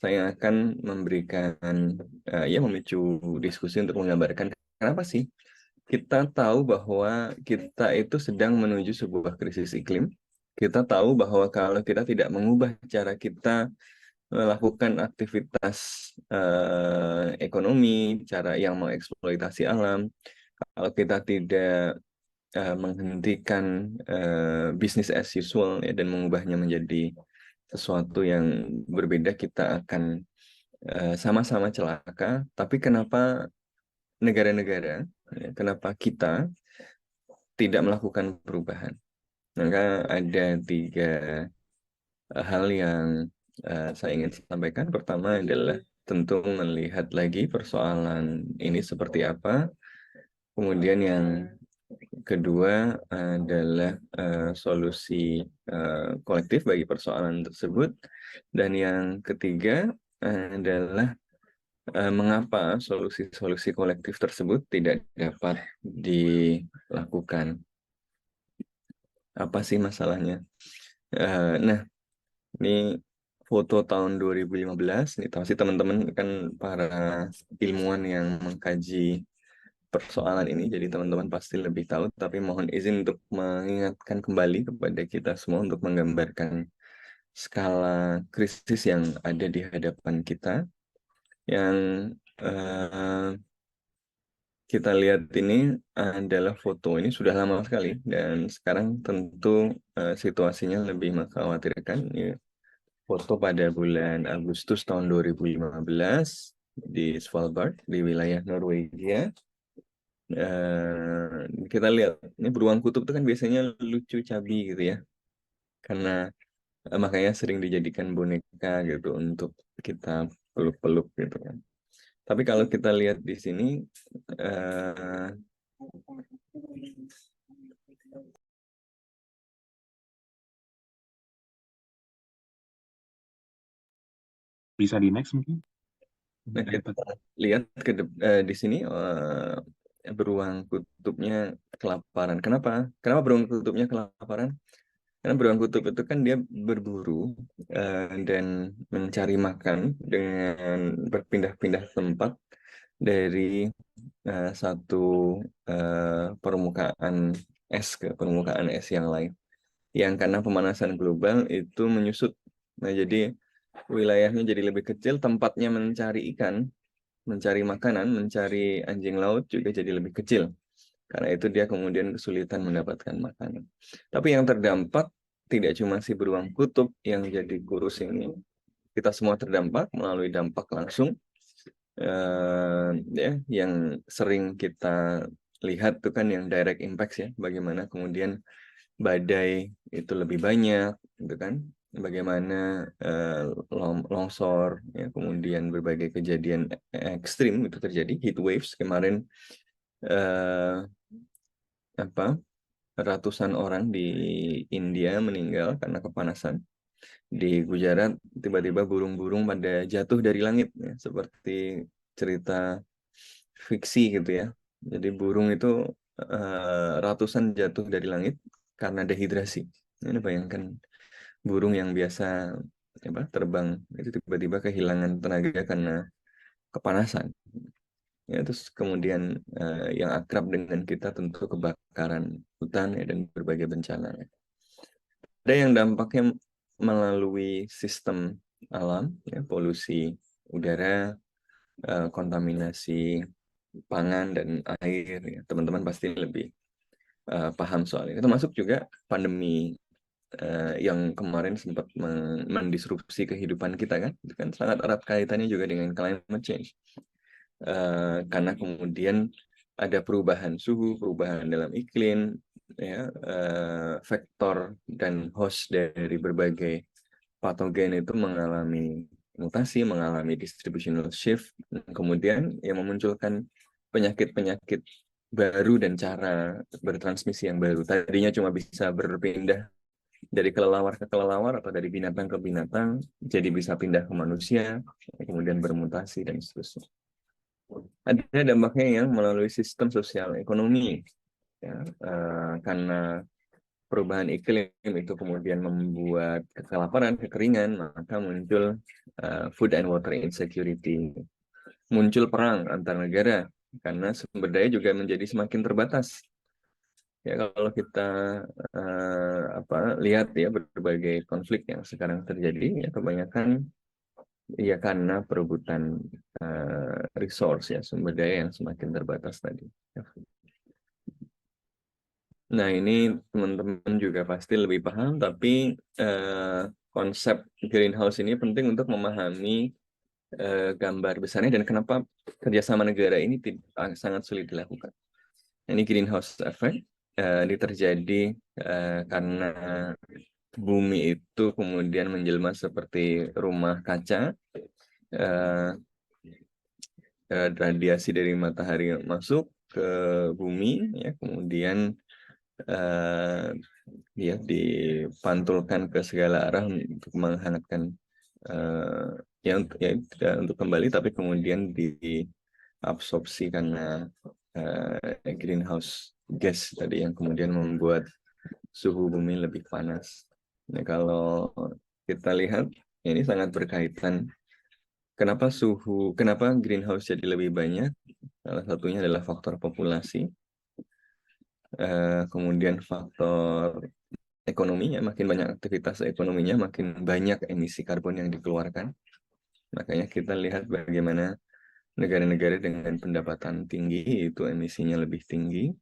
saya akan memberikan memicu diskusi untuk menggambarkan kenapa sih kita tahu bahwa kita itu sedang menuju sebuah krisis iklim. Kita tahu bahwa kalau kita tidak mengubah cara kita melakukan aktivitas ekonomi, cara yang mengeksploitasi alam, kalau kita tidak menghentikan bisnis as usual ya, dan mengubahnya menjadi sesuatu yang berbeda, kita akan sama-sama celaka. Tapi kenapa negara-negara, ya, kenapa kita tidak melakukan perubahan? Maka ada tiga hal yang saya ingin sampaikan. Pertama adalah tentu melihat lagi persoalan ini seperti apa. Kemudian yang kedua adalah solusi kolektif bagi persoalan tersebut. Dan yang ketiga adalah mengapa solusi-solusi kolektif tersebut tidak dapat dilakukan. Apa sih masalahnya? Nah, ini foto tahun 2015. Ini pasti teman-teman kan para ilmuwan yang mengkaji persoalan ini, jadi teman-teman pasti lebih tahu, tapi mohon izin untuk mengingatkan kembali kepada kita semua untuk menggambarkan skala krisis yang ada di hadapan kita. Yang kita lihat ini adalah foto ini sudah lama sekali, dan sekarang tentu situasinya lebih mengkhawatirkan. Ini foto pada bulan Agustus tahun 2015 di Svalbard, di wilayah Norwegia. Kita lihat ini beruang kutub itu kan biasanya lucu cabi gitu ya, karena makanya sering dijadikan boneka gitu untuk kita peluk-peluk gitu kan. Tapi kalau kita lihat di sini eh, Bisa di next mungkin? nah, kita lihat di sini beruang kutubnya kelaparan. Kenapa? Kenapa beruang kutubnya kelaparan? Karena beruang kutub itu kan dia berburu dan mencari makan dengan berpindah-pindah tempat dari satu permukaan es ke permukaan es yang lain. Yang karena pemanasan global itu menyusut. Nah, jadi wilayahnya jadi lebih kecil, tempatnya mencari ikan, mencari makanan, mencari anjing laut juga jadi lebih kecil. Karena itu dia kemudian kesulitan mendapatkan makanan. Tapi yang terdampak tidak cuma si beruang kutub yang jadi kurus ini. Kita semua terdampak melalui dampak langsung ya, yang sering kita lihat tuh kan yang direct impact ya. Bagaimana kemudian badai itu lebih banyak, gitu kan? Bagaimana longsor, ya, kemudian berbagai kejadian ekstrim itu terjadi, heat waves kemarin. Apa Ratusan orang di India meninggal karena kepanasan. Di Gujarat tiba-tiba burung-burung pada jatuh dari langit ya, seperti cerita fiksi gitu ya. Jadi burung itu ratusan jatuh dari langit karena dehidrasi. Ini bayangkan burung yang biasa terbang itu tiba-tiba kehilangan tenaga karena kepanasan. Ya, terus kemudian yang akrab dengan kita tentu kebakaran hutan ya, dan berbagai bencana. Ada yang dampaknya melalui sistem alam, ya, polusi udara, kontaminasi pangan dan air. Ya. Teman-teman pasti lebih paham soal ini. Termasuk juga pandemi yang kemarin sempat mendisrupsi kehidupan kita kan. Itu kan sangat erat kaitannya juga dengan climate change. Karena kemudian ada perubahan suhu, perubahan dalam iklim, ya, vektor dan host dari berbagai patogen itu mengalami mutasi, mengalami distributional shift, kemudian yang memunculkan penyakit-penyakit baru dan cara bertransmisi yang baru. Tadinya cuma bisa berpindah dari kelelawar ke kelelawar atau dari binatang ke binatang, jadi bisa pindah ke manusia, kemudian bermutasi dan seterusnya. Ada dampaknya yang melalui sistem sosial ekonomi, ya, karena perubahan iklim itu kemudian membuat kelaparan, kekeringan, maka muncul food and water insecurity. Muncul perang antar negara karena sumber daya juga menjadi semakin terbatas. Ya kalau kita lihat ya berbagai konflik yang sekarang terjadi, ya kebanyakan ya karena perebutan resource ya, sumber daya yang semakin terbatas tadi. Nah, ini teman-teman juga pasti lebih paham, tapi konsep greenhouse ini penting untuk memahami gambar besarnya dan kenapa kerjasama negara ini sangat sulit dilakukan. Ini greenhouse effect, ini terjadi karena bumi itu kemudian menjelma seperti rumah kaca, radiasi dari matahari masuk ke bumi, ya kemudian ya dipantulkan ke segala arah untuk menghangatkan untuk kembali, tapi kemudian diabsorpsi karena greenhouse gas tadi yang kemudian membuat suhu bumi lebih panas. Nah, kalau kita lihat ini sangat berkaitan. Kenapa greenhouse jadi lebih banyak? Salah satunya adalah faktor populasi. Kemudian faktor ekonomi, ya makin banyak aktivitas ekonominya, makin banyak emisi karbon yang dikeluarkan. Makanya kita lihat bagaimana negara-negara dengan pendapatan tinggi itu emisinya lebih tinggi.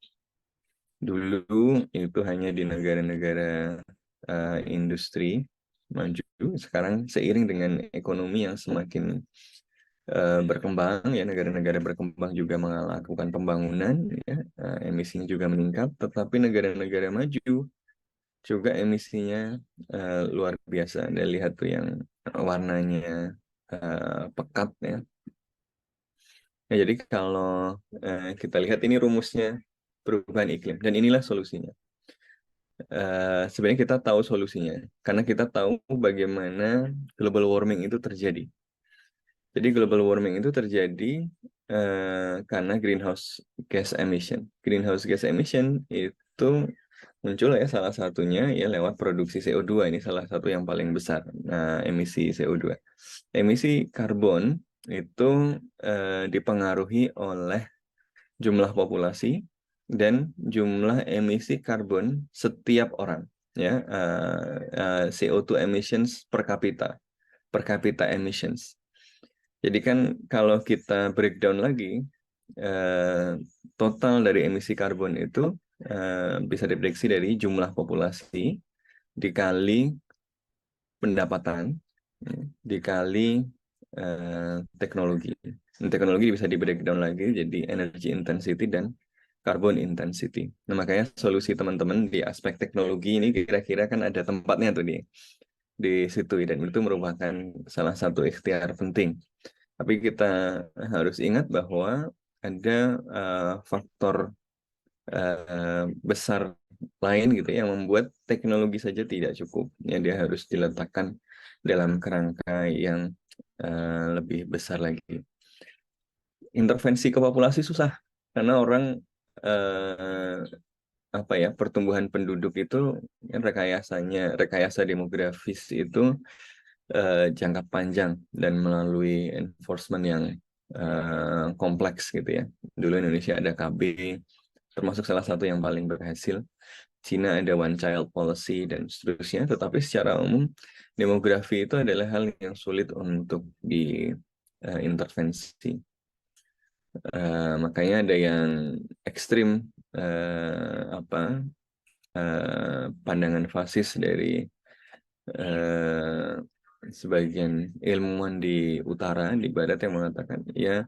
Dulu itu hanya di negara-negara industri maju. Sekarang seiring dengan ekonomi yang semakin berkembang, ya negara-negara berkembang juga melakukan pembangunan, ya emisinya juga meningkat. Tetapi negara-negara maju juga emisinya luar biasa. Anda lihat tuh yang warnanya pekat ya. Ya, jadi kalau kita lihat ini rumusnya perubahan iklim dan inilah solusinya. Sebenarnya kita tahu solusinya karena kita tahu bagaimana global warming itu terjadi. Jadi global warming itu terjadi karena greenhouse gas emission. Greenhouse gas emission itu muncul ya salah satunya ya lewat produksi CO2. Ini salah satu yang paling besar. Nah, emisi CO2. Emisi karbon itu dipengaruhi oleh jumlah populasi dan jumlah emisi karbon setiap orang, ya CO2 emissions per capita emissions. Jadi kan kalau kita breakdown lagi, total dari emisi karbon itu bisa diprediksi dari jumlah populasi dikali pendapatan, dikali teknologi. Dan teknologi bisa di breakdown lagi jadi energy intensity dan carbon intensity. Nah, makanya solusi teman-teman di aspek teknologi ini kira-kira kan ada tempatnya tuh di situ, dan itu merupakan salah satu ikhtiar penting. Tapi kita harus ingat bahwa ada faktor besar lain gitu yang membuat teknologi saja tidak cukup. Ya, dia harus diletakkan dalam kerangka yang lebih besar lagi. Intervensi ke populasi susah karena orang pertumbuhan penduduk itu kan rekayasa demografis itu jangka panjang dan melalui enforcement yang kompleks gitu ya. Dulu Indonesia ada KB, termasuk salah satu yang paling berhasil. Cina ada one child policy dan seterusnya. Tetapi secara umum demografi itu adalah hal yang sulit untuk diintervensi. Makanya ada yang ekstrim pandangan fasis dari sebagian ilmuwan di utara, di barat yang mengatakan ya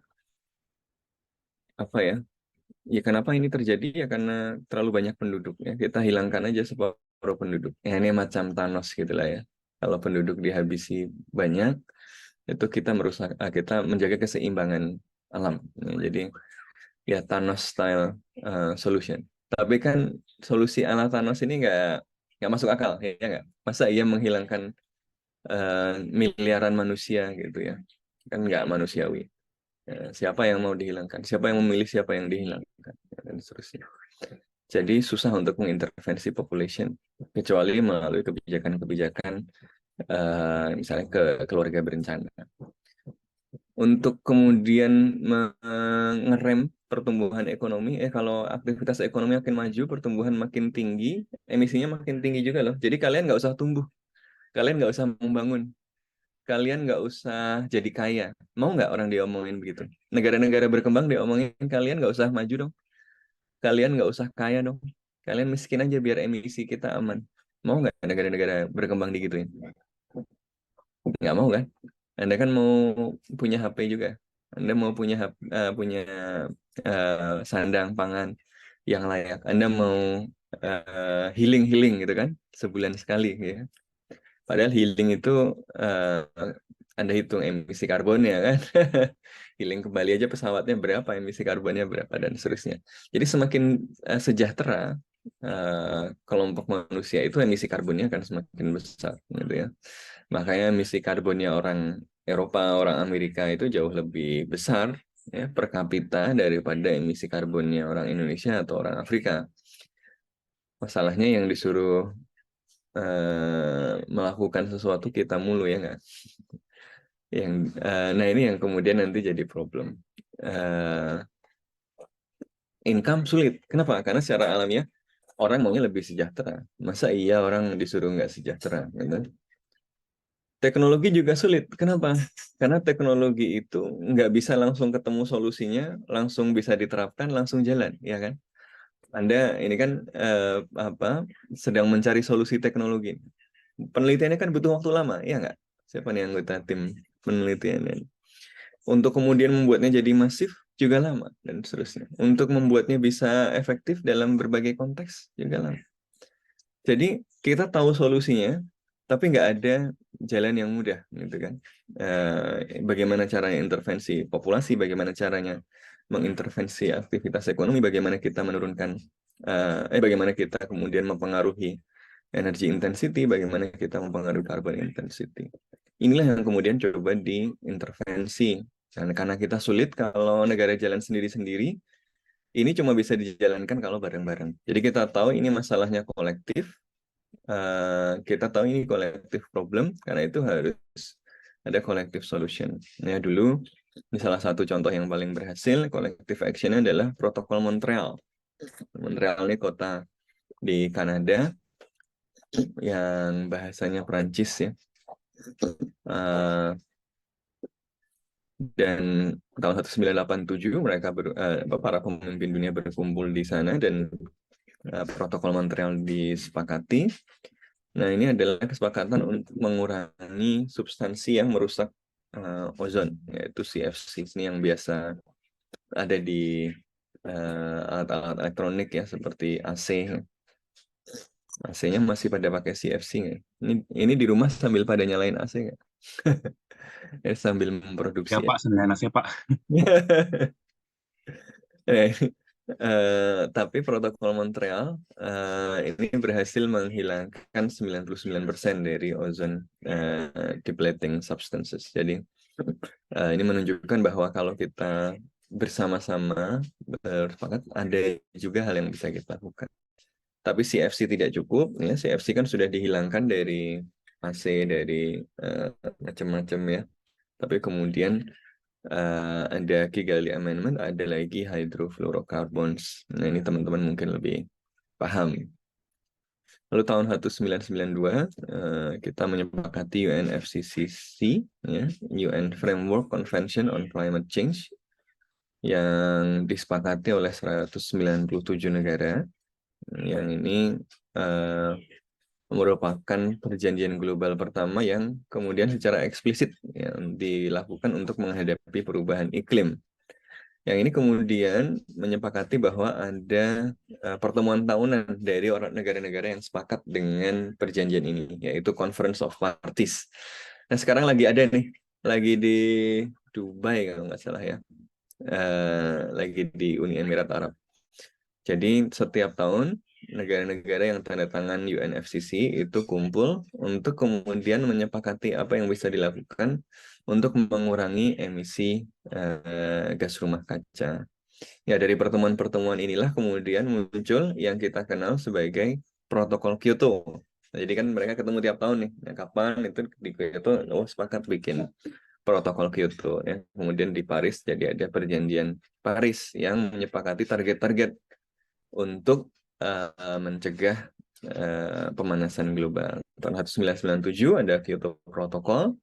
kenapa ini terjadi ya karena terlalu banyak penduduk ya, kita hilangkan aja separuh penduduk. Ya ini macam Thanos gitulah ya. Kalau penduduk dihabisi banyak itu kita menjaga keseimbangan alam. Ya, jadi ya Thanos style solution. Tapi kan solusi ala Thanos ini nggak masuk akal ya nggak? Masa ia menghilangkan miliaran manusia gitu ya? Kan nggak manusiawi. Siapa yang mau dihilangkan? Siapa yang memilih siapa yang dihilangkan? Dan seterusnya. Jadi susah untuk mengintervensi population. kecuali melalui kebijakan-kebijakan misalnya ke keluarga berencana. Untuk kemudian mengerem pertumbuhan ekonomi, kalau aktivitas ekonomi makin maju, pertumbuhan makin tinggi, emisinya makin tinggi juga loh. Jadi kalian nggak usah tumbuh, kalian nggak usah membangun, kalian nggak usah jadi kaya. Mau nggak orang diomongin begitu? Negara-negara berkembang diomongin, kalian nggak usah maju dong, kalian nggak usah kaya dong, kalian miskin aja biar emisi kita aman. Mau nggak negara-negara berkembang digituin? Nggak mau kan? Anda kan mau punya HP juga. Anda mau punya punya sandang pangan yang layak. Anda mau healing gitu kan, sebulan sekali ya. Padahal healing itu Anda hitung emisi karbonnya kan. Healing kembali aja pesawatnya berapa, emisi karbonnya berapa dan seterusnya. Jadi semakin sejahtera kelompok manusia itu, emisi karbonnya akan semakin besar gitu ya. Makanya emisi karbonnya orang Eropa, orang Amerika itu jauh lebih besar ya per kapita daripada emisi karbonnya orang Indonesia atau orang Afrika. Masalahnya yang disuruh melakukan sesuatu kita mulu ya nggak? Nah ini yang kemudian nanti jadi problem. Income sulit. Kenapa? Karena secara alamiah orang maunya lebih sejahtera. Masa iya orang disuruh nggak sejahtera? Gitu. Teknologi juga sulit. Kenapa? Karena teknologi itu nggak bisa langsung ketemu solusinya, langsung bisa diterapkan, langsung jalan, ya kan? Anda ini kan sedang mencari solusi teknologi. Penelitiannya kan butuh waktu lama, ya nggak? Siapa nih anggota tim penelitian? Untuk kemudian membuatnya jadi masif juga lama, dan seterusnya. Untuk membuatnya bisa efektif dalam berbagai konteks juga lama. Jadi kita tahu solusinya, tapi nggak ada jalan yang mudah, gitu kan? Bagaimana caranya intervensi populasi, bagaimana caranya mengintervensi aktivitas ekonomi, bagaimana kita menurunkan, bagaimana kita kemudian mempengaruhi energy intensity, bagaimana kita mempengaruhi carbon intensity. Inilah yang kemudian coba diintervensi. Dan karena kita sulit kalau negara jalan sendiri-sendiri, ini cuma bisa dijalankan kalau bareng-bareng. Jadi kita tahu ini masalahnya kolektif, kita tahu ini kolektif problem, karena itu harus ada collective solution. Ya dulu, ini salah satu contoh yang paling berhasil, collective action adalah Protokol Montreal. Montreal ini kota di Kanada yang bahasanya Perancis ya. Dan tahun 1987 mereka para pemimpin dunia berkumpul di sana dan Protokol Montreal disepakati. Nah, ini adalah kesepakatan untuk mengurangi substansi yang merusak ozon, yaitu CFC. Ini yang biasa ada di alat-alat elektronik ya, seperti AC. AC-nya masih pada pakai CFC nggak? Ini di rumah sambil pada nyalain AC nggak? Sambil Ya memproduksi ya. Pak, sederhana saya Pak. Tapi protokol Montreal ini berhasil menghilangkan 99% dari ozon depleting substances. Jadi ini menunjukkan bahwa kalau kita bersama-sama bersepakat, ada juga hal yang bisa kita lakukan. Tapi CFC tidak cukup, ya CFC kan sudah dihilangkan dari AC, dari macam-macam ya. Tapi kemudian ada Kigali Amendment, ada lagi hydrofluorocarbons. Nah, ini teman-teman mungkin lebih paham. Lalu tahun 1992 kita menyepakati UNFCCC, ya, UN Framework Convention on Climate Change, yang disepakati oleh 197 negara. Yang ini merupakan perjanjian global pertama yang kemudian secara eksplisit ya, dilakukan untuk menghadapi perubahan iklim. Yang ini kemudian menyepakati bahwa ada pertemuan tahunan dari orang negara-negara yang sepakat dengan perjanjian ini, yaitu Conference of Parties. Nah, sekarang lagi ada nih, lagi di Dubai kalau nggak salah ya, lagi di Uni Emirat Arab. Jadi setiap tahun negara-negara yang tanda tangan UNFCCC itu kumpul untuk kemudian menyepakati apa yang bisa dilakukan untuk mengurangi emisi gas rumah kaca. Ya, dari pertemuan-pertemuan inilah kemudian muncul yang kita kenal sebagai protokol Kyoto. Nah, jadi kan mereka ketemu tiap tahun nih. Nah, kapan itu di Kyoto, oh sepakat bikin protokol Kyoto ya. Kemudian di Paris jadi ada perjanjian Paris yang menyepakati target-target untuk mencegah pemanasan global. Tahun 1997 ada Kyoto Protocol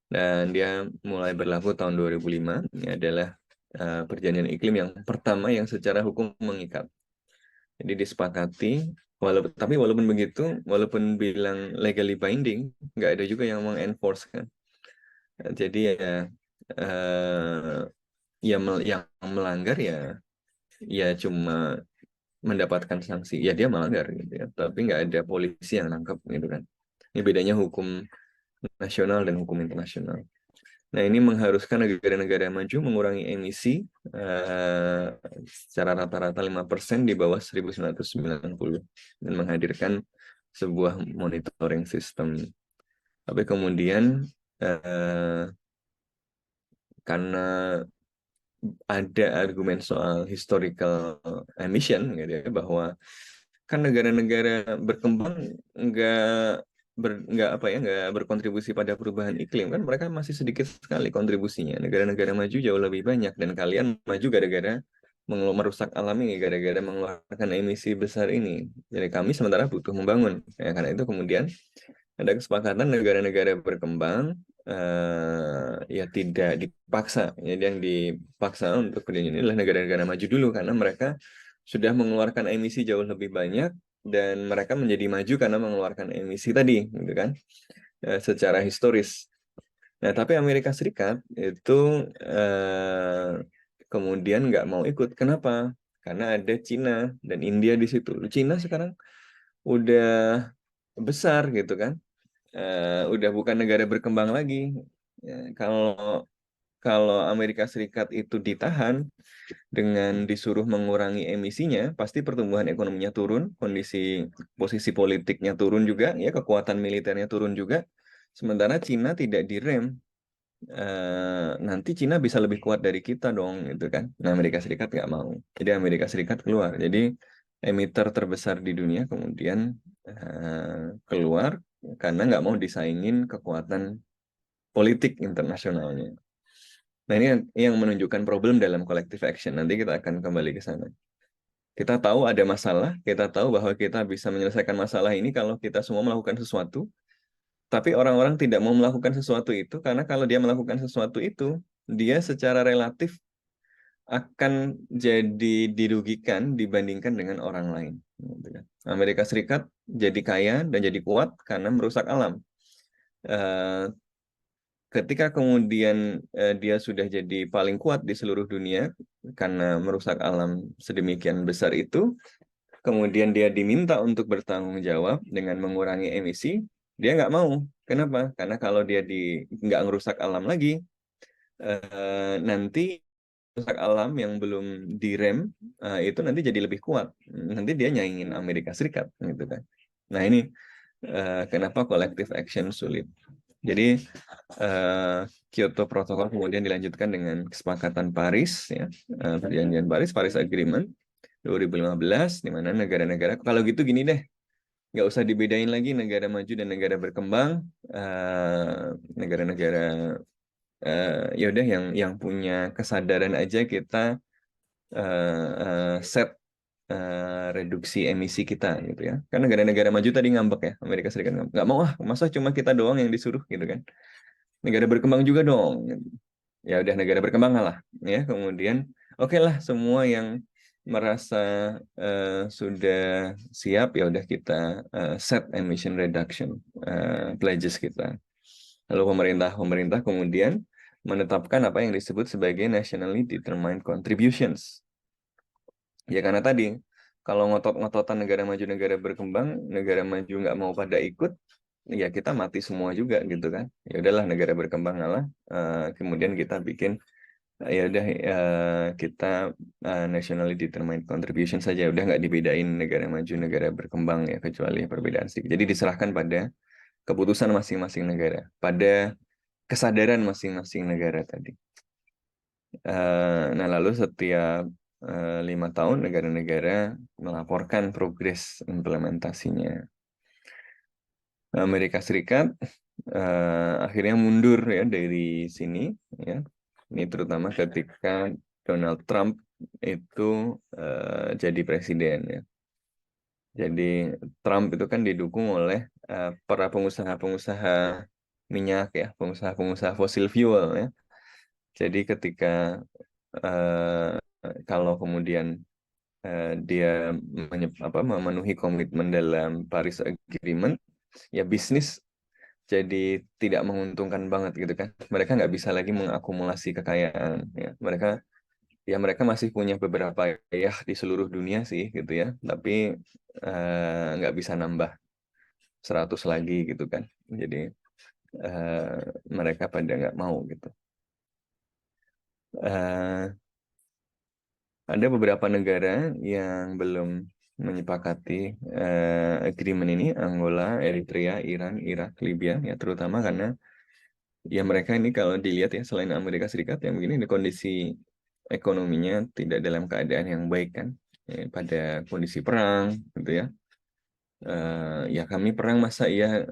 dan dia mulai berlaku tahun 2005. Ini adalah perjanjian iklim yang pertama yang secara hukum mengikat. Jadi disepakati, walaupun begitu, walaupun bilang legally binding, nggak ada juga yang mengenforce kan. Jadi ya eh, yang melanggar ya cuma mendapatkan sanksi. Ya dia melanggar gitu ya, tapi nggak ada polisi yang nangkep gitu kan. Ini bedanya hukum nasional dan hukum internasional. Nah, ini mengharuskan negara-negara maju mengurangi emisi eh, secara rata-rata 5% di bawah 1990 dan menghadirkan sebuah monitoring system. Tapi kemudian karena ada argumen soal historical emission gitu ya, bahwa kan negara-negara berkembang nggak berkontribusi pada perubahan iklim, kan mereka masih sedikit sekali kontribusinya. Negara-negara maju jauh lebih banyak, dan kalian maju gara-gara merusak alam ini, gara-gara mengeluarkan emisi besar ini. Jadi kami sementara butuh membangun ya, karena itu kemudian ada kesepakatan negara-negara berkembang ya tidak dipaksa. Jadi yang dipaksa untuk perjanjian ini adalah negara-negara maju dulu, karena mereka sudah mengeluarkan emisi jauh lebih banyak dan mereka menjadi maju karena mengeluarkan emisi tadi, gitu kan, secara historis. Nah, tapi Amerika Serikat itu kemudian nggak mau ikut. Kenapa? Karena ada Cina dan India di situ. Cina sekarang udah besar gitu kan, udah bukan negara berkembang lagi. Kalau kalau Amerika Serikat itu ditahan dengan disuruh mengurangi emisinya, pasti pertumbuhan ekonominya turun, posisi politiknya turun juga, ya kekuatan militernya turun juga. Sementara Cina tidak direm, nanti Cina bisa lebih kuat dari kita dong, gitu kan. Nah, Amerika Serikat nggak mau. Jadi Amerika Serikat keluar. Jadi emiter terbesar di dunia kemudian keluar karena nggak mau disaingin kekuatan politik internasionalnya. Nah, ini yang menunjukkan problem dalam collective action. Nanti kita akan kembali ke sana. Kita tahu ada masalah, kita tahu bahwa kita bisa menyelesaikan masalah ini kalau kita semua melakukan sesuatu, tapi orang-orang tidak mau melakukan sesuatu itu karena kalau dia melakukan sesuatu itu, dia secara relatif akan jadi dirugikan dibandingkan dengan orang lain. Gitu kan. Amerika Serikat jadi kaya dan jadi kuat karena merusak alam. Eh, Ketika kemudian dia sudah jadi paling kuat di seluruh dunia karena merusak alam sedemikian besar itu, kemudian dia diminta untuk bertanggung jawab dengan mengurangi emisi, dia nggak mau. Kenapa? Karena kalau dia nggak ngerusak alam lagi, nanti rusak alam yang belum direm itu nanti jadi lebih kuat. Nanti dia nyaingin Amerika Serikat, gitu kan. Nah, ini kenapa collective action sulit. Jadi Kyoto Protocol kemudian dilanjutkan dengan kesepakatan Paris, ya, perjanjian Paris Agreement 2015, di mana negara-negara, kalau gitu gini deh, nggak usah dibedain lagi negara maju dan negara berkembang, negara-negara ya udah yang punya kesadaran aja kita set reduksi emisi kita gitu ya. Kan negara-negara maju tadi ngambek ya, Amerika Serikat ngambek, nggak mau masa cuma kita doang yang disuruh gitu kan. Negara berkembang juga dong. Ya udah negara berkembang lah ya. Kemudian oke lah, semua yang merasa sudah siap, ya udah kita set emission reduction pledges kita. Lalu pemerintah kemudian menetapkan apa yang disebut sebagai nationally determined contributions. Ya karena tadi kalau ngotot-ngototan negara maju negara berkembang, negara maju nggak mau pada ikut, ya kita mati semua juga gitu kan. Ya udahlah negara berkembang ngalah, kemudian kita bikin ya udah kita nationally determined contribution saja, udah nggak dibedain negara maju negara berkembang ya, kecuali perbedaan sedikit. Jadi diserahkan pada keputusan masing-masing negara, pada kesadaran masing-masing negara tadi. Nah, lalu setiap 5 tahun negara-negara melaporkan progres implementasinya. Amerika Serikat akhirnya mundur ya dari sini ya. Ini terutama ketika Donald Trump itu jadi presiden ya. Jadi Trump itu kan didukung oleh para pengusaha-pengusaha minyak ya, pengusaha-pengusaha fosil fuel ya. Jadi ketika eh, kalau kemudian dia memenuhi komitmen dalam Paris Agreement, ya bisnis jadi tidak menguntungkan banget gitu kan. Mereka nggak bisa lagi mengakumulasi kekayaan. Ya. Mereka masih punya beberapa ya di seluruh dunia sih gitu ya, tapi nggak bisa nambah 100 lagi gitu kan. Jadi eh, mereka pada nggak mau gitu. Eh, ada beberapa negara yang belum menyepakati agreement ini, Angola, Eritrea, Iran, Irak, Libya, ya terutama karena ya mereka ini kalau dilihat ya selain Amerika Serikat yang begini di kondisi ekonominya tidak dalam keadaan yang baik kan, ya, pada kondisi perang gitu ya. Ya kami perang masa ya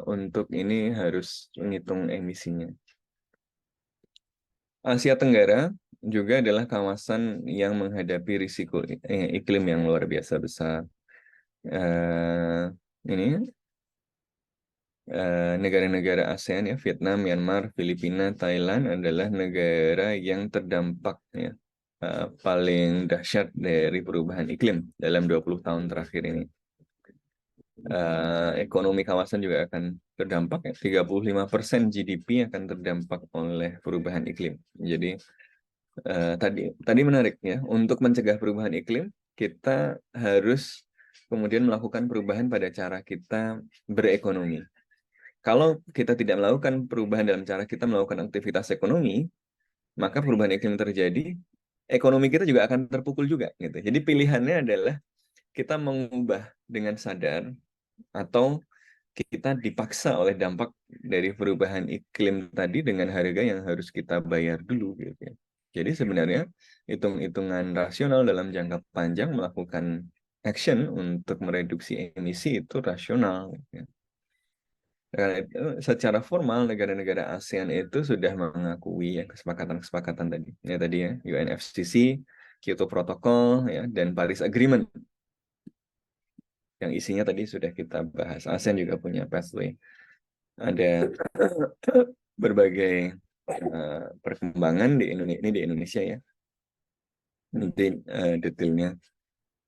untuk ini harus menghitung emisinya. Asia Tenggara juga adalah kawasan yang menghadapi risiko iklim yang luar biasa besar. Eh, ini negara-negara ASEAN ya, Vietnam, Myanmar, Filipina, Thailand adalah negara yang terdampak ya paling dahsyat dari perubahan iklim dalam 20 tahun terakhir ini. Ekonomi kawasan juga akan terdampak ya. 35% GDP akan terdampak oleh perubahan iklim. Jadi tadi menarik ya, untuk mencegah perubahan iklim, kita harus kemudian melakukan perubahan pada cara kita berekonomi. Kalau kita tidak melakukan perubahan dalam cara kita melakukan aktivitas ekonomi, maka perubahan iklim terjadi, ekonomi kita juga akan terpukul juga gitu. Jadi pilihannya adalah kita mengubah dengan sadar atau kita dipaksa oleh dampak dari perubahan iklim tadi dengan harga yang harus kita bayar dulu gitu ya. Jadi sebenarnya hitung-hitungan rasional dalam jangka panjang melakukan action untuk mereduksi emisi itu rasional gitu ya. Karena itu, secara formal negara-negara ASEAN itu sudah mengakui ya kesepakatan-kesepakatan tadi. Ya tadi ya, UNFCCC, Kyoto Protocol ya dan Paris Agreement. Yang isinya tadi sudah kita bahas. ASEAN juga punya pathway. Ada berbagai perkembangan di Indonesia ya. Nanti detailnya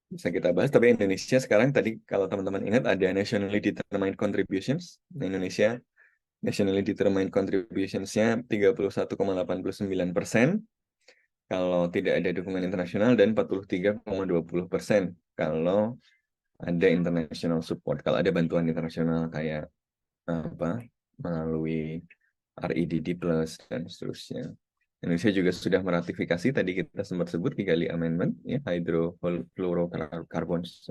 bisa kita bahas. Tapi Indonesia sekarang tadi kalau teman-teman ingat ada nationally determined contributions. Nah, Indonesia nationally determined contributions-nya 31,89% kalau tidak ada dukungan internasional dan 43,20% kalau ada international support. Kalau ada bantuan internasional kayak apa melalui REDD Plus dan seterusnya. Indonesia juga sudah meratifikasi tadi kita sempat sebut Kigali Amendment ya hydrofluorocarbons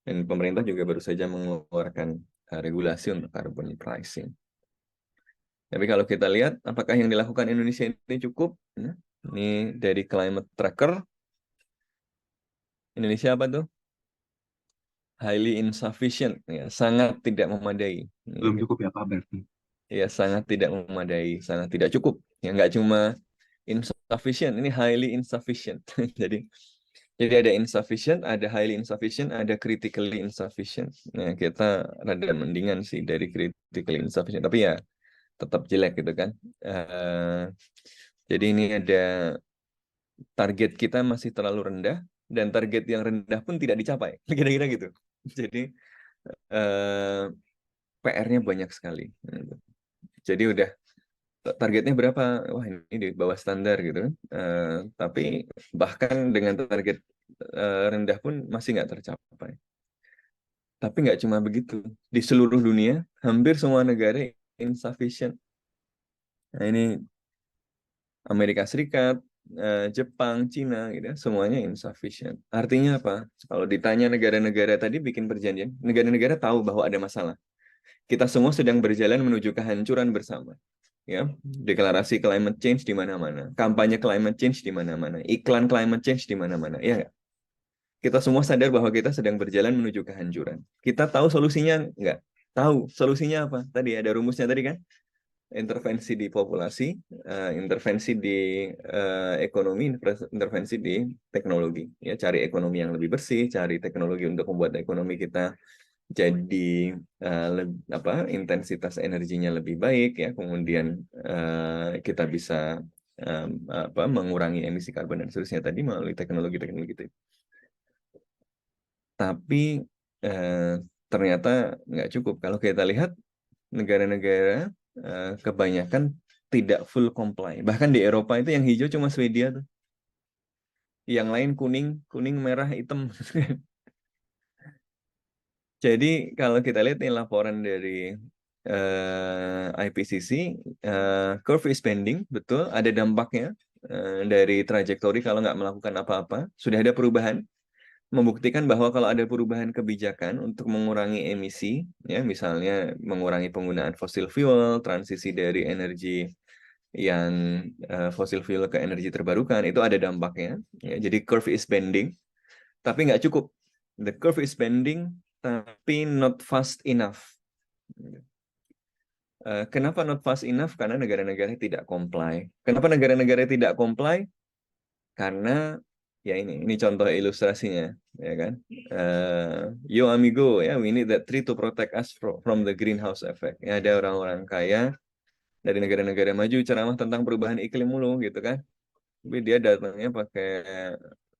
dan pemerintah juga baru saja mengeluarkan regulasi untuk carbon pricing. Tapi kalau kita lihat apakah yang dilakukan Indonesia ini cukup? Nah, ini dari Climate Tracker Indonesia apa tuh? Highly insufficient ya, sangat tidak memadai. Belum Ya, cukup ya Pak berarti. ya sangat tidak memadai, sangat tidak cukup. Ya nggak cuma insufficient, ini highly insufficient. Jadi ada insufficient, ada highly insufficient, ada critically insufficient. Nah, kita rada mendingan sih dari critically insufficient, tapi ya tetap jelek gitu kan. Jadi ini ada target kita masih terlalu rendah dan target yang rendah pun tidak dicapai. Kira-kira gitu. Jadi PR-nya banyak sekali. Jadi udah targetnya berapa? Wah ini di bawah standar gitu kan. Tapi bahkan dengan target rendah pun masih nggak tercapai. Tapi nggak cuma begitu. Di seluruh dunia, hampir semua negara insufficient. Nah ini Amerika Serikat, Jepang, Cina, gitu, semuanya insufficient. Artinya apa? Kalau ditanya negara-negara tadi bikin perjanjian, negara-negara tahu bahwa ada masalah. Kita semua sedang berjalan menuju kehancuran bersama. ya, deklarasi climate change di mana-mana, kampanye climate change di mana-mana, iklan climate change di mana-mana, ya nggak? Kita semua sadar bahwa kita sedang berjalan menuju kehancuran. Kita tahu solusinya nggak? Tahu solusinya apa? Tadi ada rumusnya tadi kan? Intervensi di populasi, intervensi di ekonomi, intervensi di teknologi. Ya, cari ekonomi yang lebih bersih, cari teknologi untuk membuat ekonomi kita jadi intensitas energinya lebih baik ya, kemudian kita bisa mengurangi emisi karbon dan seterusnya tadi melalui teknologi-teknologi itu. Tapi ternyata nggak cukup. Kalau kita lihat negara-negara kebanyakan tidak full comply. Bahkan di Eropa itu yang hijau cuma Swedia tuh. Yang lain kuning, kuning, merah, hitam. Jadi kalau kita lihat nih laporan dari IPCC, curve is bending, betul, ada dampaknya dari trajektori kalau nggak melakukan apa-apa. Sudah ada perubahan, membuktikan bahwa kalau ada perubahan kebijakan untuk mengurangi emisi, ya misalnya mengurangi penggunaan fossil fuel, transisi dari energi yang fossil fuel ke energi terbarukan, itu ada dampaknya. Ya, jadi curve is bending, tapi nggak cukup. The curve is bending, tapi not fast enough. Kenapa not fast enough? Karena negara-negara tidak comply. Kenapa negara-negara tidak comply? Karena ya ini contoh ilustrasinya, ya kan? Yo amigo, ya, we need that tree to protect us from the greenhouse effect. Ya, ada orang-orang kaya dari negara-negara maju ceramah tentang perubahan iklim mulu, gitu kan? Tapi dia datangnya pakai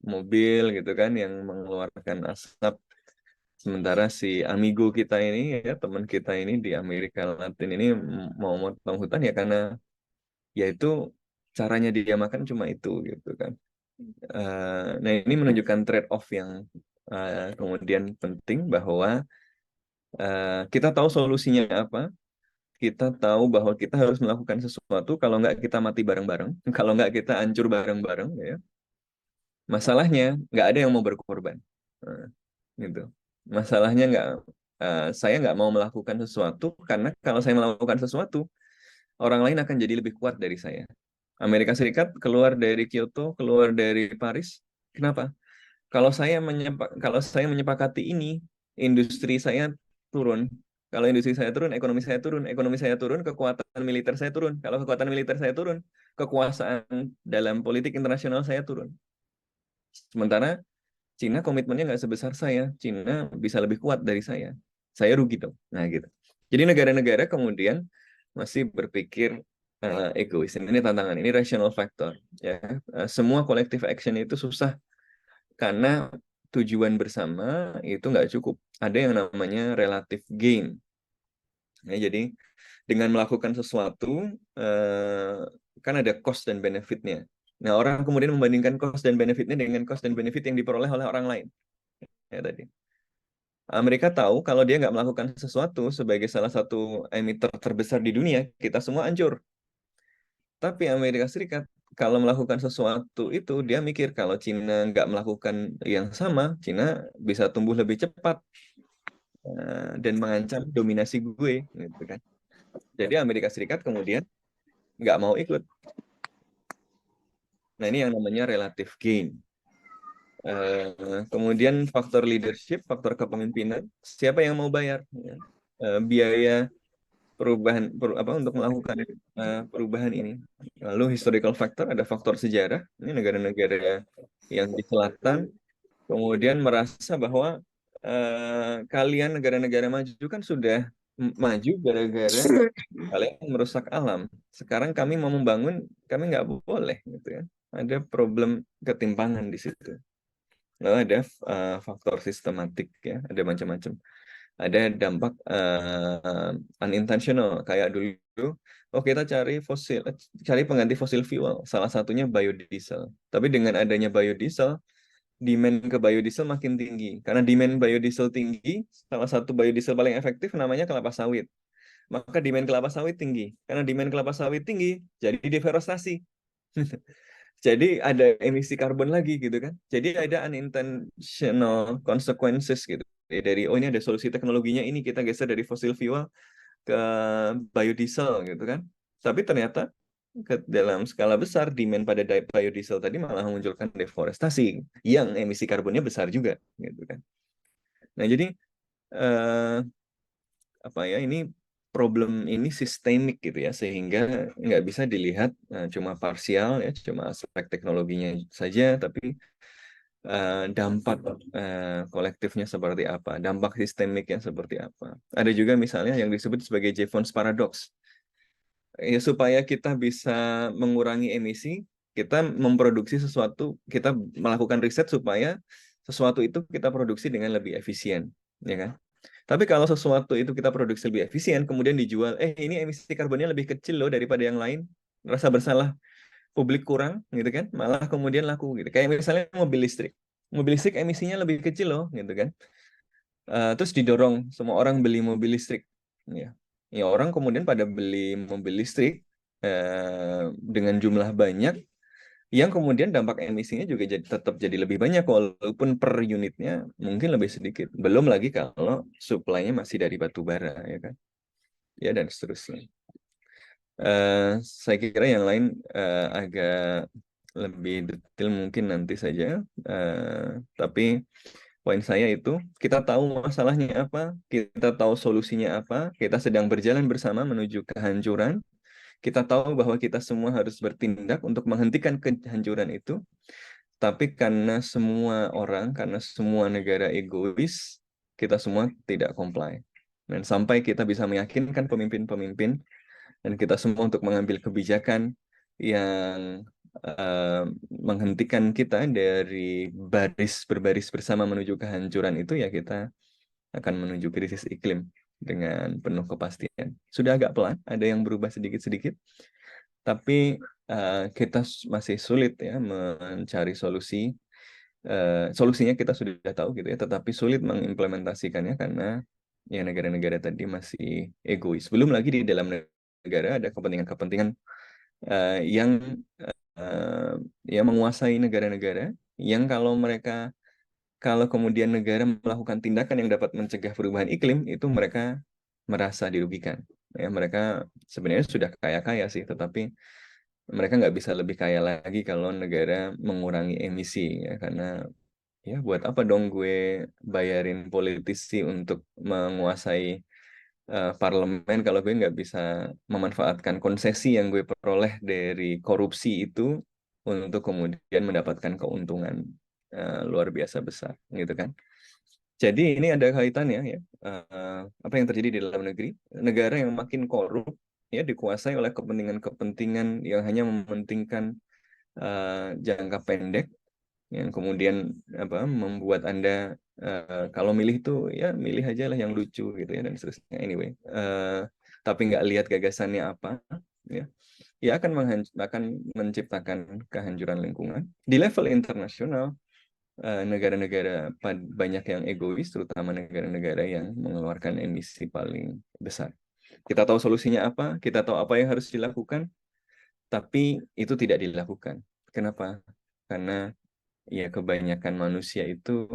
mobil, gitu kan, yang mengeluarkan asap. Sementara si amigo kita ini, ya teman kita ini di Amerika Latin ini mau motong hutan ya karena yaitu caranya dia makan cuma itu, gitu kan. Nah, ini menunjukkan trade-off yang kemudian penting bahwa kita tahu solusinya apa, kita tahu bahwa kita harus melakukan sesuatu, kalau nggak kita mati bareng-bareng, kalau nggak kita hancur bareng-bareng, ya. Masalahnya nggak ada yang mau berkorban, gitu. Masalahnya saya nggak mau melakukan sesuatu karena kalau saya melakukan sesuatu, orang lain akan jadi lebih kuat dari saya. Amerika Serikat keluar dari Kyoto, keluar dari Paris. Kenapa? Kalau saya menyepakati ini, industri saya turun. Kalau industri saya turun, ekonomi saya turun. Ekonomi saya turun, kekuatan militer saya turun. Kalau kekuatan militer saya turun, kekuasaan dalam politik internasional saya turun. Sementara Cina komitmennya nggak sebesar saya. Cina bisa lebih kuat dari saya. Saya rugi dong. Nah, gitu. Jadi negara-negara kemudian masih berpikir egois. Ini tantangan, ini rational factor. Ya, semua collective action itu susah karena tujuan bersama itu nggak cukup. Ada yang namanya relative gain. Ya, jadi dengan melakukan sesuatu kan ada cost dan benefitnya. Nah, orang kemudian membandingkan cost dan benefitnya dengan cost dan benefit yang diperoleh oleh orang lain. Ya tadi. Amerika tahu kalau dia nggak melakukan sesuatu sebagai salah satu emitter terbesar di dunia, kita semua hancur. Tapi Amerika Serikat kalau melakukan sesuatu itu dia mikir kalau Cina nggak melakukan yang sama, Cina bisa tumbuh lebih cepat dan mengancam dominasi gue, gitu kan. Jadi Amerika Serikat kemudian nggak mau ikut. Nah, ini yang namanya relative gain. Kemudian faktor leadership, faktor kepemimpinan, siapa yang mau bayar? Ya. Biaya perubahan untuk melakukan perubahan ini. Lalu historical factor, ada faktor sejarah. Ini negara-negara yang di selatan kemudian merasa bahwa kalian negara-negara maju kan sudah maju gara-gara kalian merusak alam. Sekarang kami mau membangun, kami nggak boleh, gitu ya. Ada problem ketimpangan di situ. Lalu ada faktor sistematik, ya, ada macam-macam. Ada dampak unintentional, kayak dulu, oh kita cari pengganti fosil fuel, salah satunya biodiesel. Tapi dengan adanya biodiesel, demand ke biodiesel makin tinggi. Karena demand biodiesel tinggi, salah satu biodiesel paling efektif namanya kelapa sawit. Maka demand kelapa sawit tinggi. Karena demand kelapa sawit tinggi, jadi deforestasi. Jadi ada emisi karbon lagi, gitu kan. Jadi ada unintentional consequences gitu. Dari oh ini ada solusi teknologinya, ini kita geser dari fossil fuel ke biodiesel, gitu kan. Tapi ternyata dalam skala besar demand pada biodiesel tadi malah memunculkan deforestasi yang emisi karbonnya besar juga, gitu kan. Nah jadi eh, apa ya ini problem ini sistemik gitu ya, sehingga nggak bisa dilihat cuma parsial ya, cuma aspek teknologinya saja, tapi dampak kolektifnya seperti apa, dampak sistemiknya seperti apa. Ada juga misalnya yang disebut sebagai Jevons Paradox. Ya, supaya kita bisa mengurangi emisi, kita memproduksi sesuatu, kita melakukan riset supaya sesuatu itu kita produksi dengan lebih efisien, ya kan? Tapi kalau sesuatu itu kita produksi lebih efisien, kemudian dijual, ini emisi karbonnya lebih kecil loh daripada yang lain, rasa bersalah publik kurang, gitu kan? Malah kemudian laku, gitu. Kayak misalnya mobil listrik emisinya lebih kecil loh, gitu kan? Terus didorong semua orang beli mobil listrik, ya. Ya orang kemudian pada beli mobil listrik dengan jumlah banyak, yang kemudian dampak emisinya juga tetap jadi lebih banyak walaupun per unitnya mungkin lebih sedikit. Belum lagi kalau suplainya masih dari batu bara, ya kan? Ya dan seterusnya. Saya kira yang lain agak lebih detail mungkin nanti saja. Tapi poin saya itu, kita tahu masalahnya apa, kita tahu solusinya apa, kita sedang berjalan bersama menuju kehancuran. Kita tahu bahwa kita semua harus bertindak untuk menghentikan kehancuran itu, tapi karena semua negara egois, kita semua tidak comply. Dan sampai kita bisa meyakinkan pemimpin-pemimpin dan kita semua untuk mengambil kebijakan yang menghentikan kita dari berbaris bersama menuju kehancuran itu, ya kita akan menuju krisis iklim dengan penuh kepastian. Sudah agak pelan, ada yang berubah sedikit-sedikit, tapi kita masih sulit ya mencari solusi. Solusinya kita sudah tahu gitu ya, tetapi sulit mengimplementasikannya karena ya negara-negara tadi masih egois. Belum lagi di dalam negara ada kepentingan-kepentingan yang ya menguasai negara-negara, yang kalau kemudian negara melakukan tindakan yang dapat mencegah perubahan iklim, itu mereka merasa dirugikan. Ya, mereka sebenarnya sudah kaya-kaya sih, tetapi mereka nggak bisa lebih kaya lagi kalau negara mengurangi emisi, ya, karena ya buat apa dong gue bayarin politisi untuk menguasai parlemen kalau gue nggak bisa memanfaatkan konsesi yang gue peroleh dari korupsi itu untuk kemudian mendapatkan keuntungan luar biasa besar, gitu kan. Jadi ini ada kaitannya ya, apa yang terjadi di dalam negeri, negara yang makin korup ya, dikuasai oleh kepentingan-kepentingan yang hanya mementingkan jangka pendek, yang kemudian membuat Anda kalau milih tuh ya milih aja lah yang lucu gitu ya dan seterusnya. Anyway, tapi nggak lihat gagasannya apa, ya ya akan menciptakan kehancuran lingkungan di level internasional. Negara-negara banyak yang egois, terutama negara-negara yang mengeluarkan emisi paling besar. Kita tahu solusinya apa, kita tahu apa yang harus dilakukan, tapi itu tidak dilakukan. Kenapa? Karena ya kebanyakan manusia itu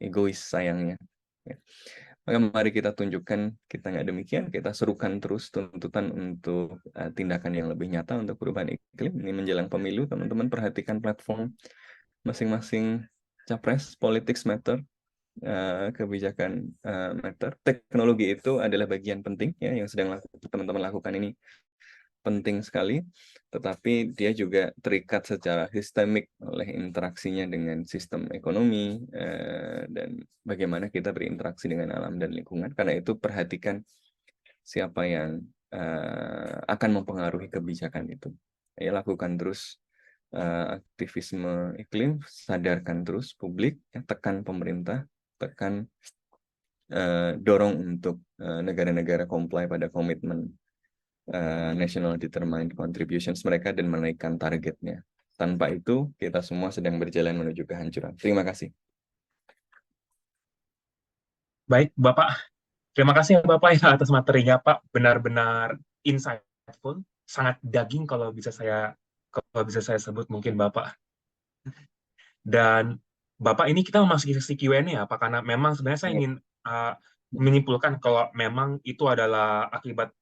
egois sayangnya. Ya. Maka mari kita tunjukkan kita nggak demikian, kita serukan terus tuntutan untuk tindakan yang lebih nyata untuk perubahan iklim. Ini menjelang pemilu, teman-teman perhatikan platform masing-masing capres, politics matter, kebijakan matter. Teknologi itu adalah bagian penting ya yang sedang teman-teman lakukan ini penting sekali, tetapi dia juga terikat secara sistemik oleh interaksinya dengan sistem ekonomi dan bagaimana kita berinteraksi dengan alam dan lingkungan. Karena itu perhatikan siapa yang akan mempengaruhi kebijakan itu. Ya, lakukan terus aktivisme iklim, sadarkan terus publik, ya, tekan pemerintah, tekan dorong untuk negara-negara comply pada komitmen national determined contributions mereka dan menaikkan targetnya. Tanpa itu, kita semua sedang berjalan menuju kehancuran. Terima kasih. Baik, Bapak. Terima kasih ya Bapak ya atas materinya, Pak. Benar-benar insightful, sangat daging kalau bisa saya sebut mungkin Bapak. Dan Bapak, ini kita memasuki sesi Q&A ya, Pak, karena memang sebenarnya saya ingin menyimpulkan kalau memang itu adalah akibat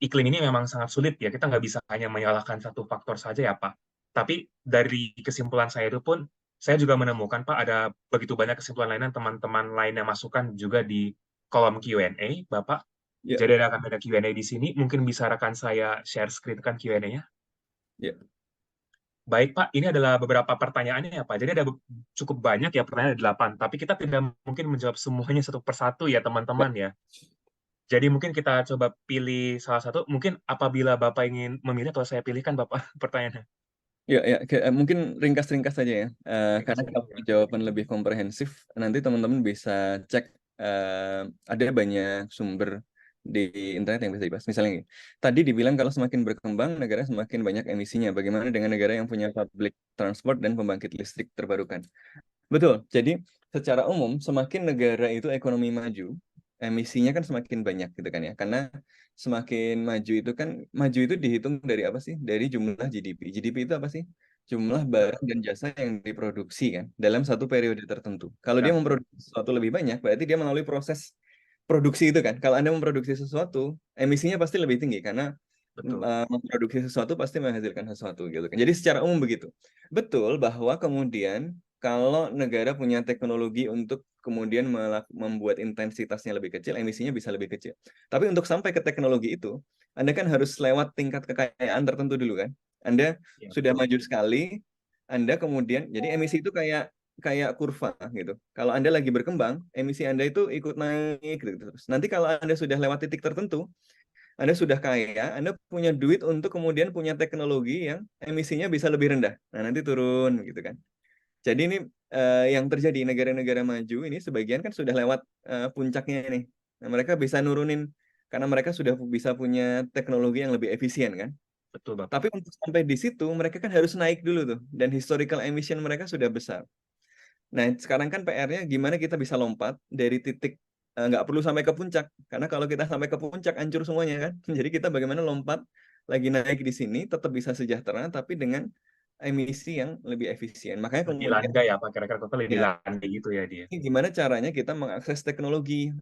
iklim ini memang sangat sulit ya. Kita nggak bisa hanya menyalahkan satu faktor saja ya, Pak. Tapi dari kesimpulan saya itu pun, saya juga menemukan, Pak, ada begitu banyak kesimpulan lain dan teman-teman lainnya masukan juga di kolom Q&A, Bapak. Ya, Jadi akan ada Q&A di sini. Mungkin bisa rekan saya share screen kan Q&A-nya. ya, Baik, Pak. Ini adalah beberapa pertanyaannya ya, Pak. Jadi ada cukup banyak ya, pertanyaan ada 8. Tapi kita tidak mungkin menjawab semuanya satu persatu ya, teman-teman ya. Jadi mungkin kita coba pilih salah satu. Mungkin apabila Bapak ingin memilih atau saya pilihkan Bapak pertanyaannya. ya, ya. Mungkin ringkas-ringkas saja ya. Ringkas Karena aja kalau ya. jawaban lebih komprehensif, nanti teman-teman bisa cek ada banyak sumber di internet yang bisa dibahas. Misalnya, gini, tadi dibilang kalau semakin berkembang, negara semakin banyak emisinya. Bagaimana dengan negara yang punya public transport dan pembangkit listrik terbarukan? Betul. Jadi secara umum semakin negara itu ekonomi maju, emisinya kan semakin banyak gitu kan ya. Karena semakin maju itu kan maju itu dihitung dari apa sih? Dari jumlah GDP. GDP itu apa sih? Jumlah barang dan jasa yang diproduksi kan dalam satu periode tertentu. Kalau dia Ya, memproduksi sesuatu lebih banyak, berarti dia melalui proses produksi itu kan. Kalau Anda memproduksi sesuatu, emisinya pasti lebih tinggi karena betul. memproduksi sesuatu pasti menghasilkan sesuatu gitu kan. Jadi secara umum begitu. Betul bahwa kemudian kalau negara punya teknologi untuk kemudian membuat intensitasnya lebih kecil, emisinya bisa lebih kecil. Tapi untuk sampai ke teknologi itu, Anda kan harus lewat tingkat kekayaan tertentu dulu kan. Anda Ya, sudah betul. maju sekali, Anda kemudian, jadi emisi itu kayak kayak kurva gitu. Kalau Anda lagi berkembang, emisi Anda itu ikut naik gitu terus. Nanti kalau Anda sudah lewat titik tertentu, anda sudah kaya, Anda punya duit untuk kemudian punya teknologi yang emisinya bisa lebih rendah. Nah, nanti turun gitu kan. Jadi ini yang terjadi negara-negara maju ini sebagian kan sudah lewat puncaknya nih. Nah, mereka bisa nurunin karena mereka sudah bisa punya teknologi yang lebih efisien kan. Betul, Bapak. Tapi untuk sampai di situ mereka kan harus naik dulu tuh dan historical emission mereka sudah besar. Nah, sekarang kan PR-nya gimana kita bisa lompat dari titik nggak perlu sampai ke puncak, karena kalau kita sampai ke puncak hancur semuanya kan. Jadi kita bagaimana lompat lagi naik di sini tetap bisa sejahtera tapi dengan emisi yang lebih efisien. Makanya Lebih kemudian landai ya, Pak. Kira-kira total lebih ya landai gitu ya dia. ini gimana caranya kita mengakses teknologi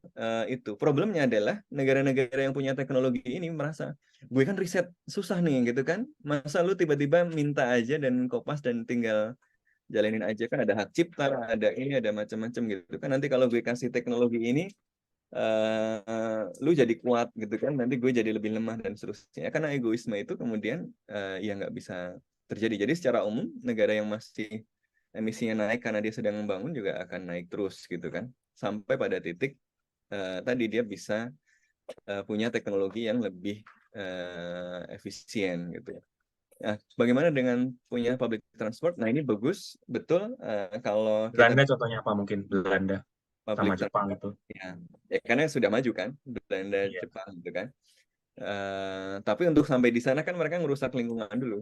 itu. Problemnya adalah negara-negara yang punya teknologi ini merasa gue kan riset susah nih gitu kan. Masa lu tiba-tiba minta aja dan kopas dan tinggal jalanin aja kan ada hak cipta, ada ini, ada macam-macam gitu kan. Nanti kalau gue kasih teknologi ini, lu jadi kuat gitu kan. Nanti gue jadi lebih lemah dan seterusnya. Karena egoisme itu kemudian ya nggak bisa terjadi. Jadi secara umum negara yang masih emisinya naik karena dia sedang membangun juga akan naik terus gitu kan. Sampai pada titik tadi dia bisa punya teknologi yang lebih efisien gitu ya. Nah, bagaimana dengan punya public transport? Nah, ini bagus, betul. Kalau kita Belanda contohnya apa mungkin? Belanda public sama Jepang transport, itu. ya, ya karena sudah maju kan, Belanda, Iya. Jepang gitu kan. Tapi untuk sampai di sana kan mereka ngerusak lingkungan dulu.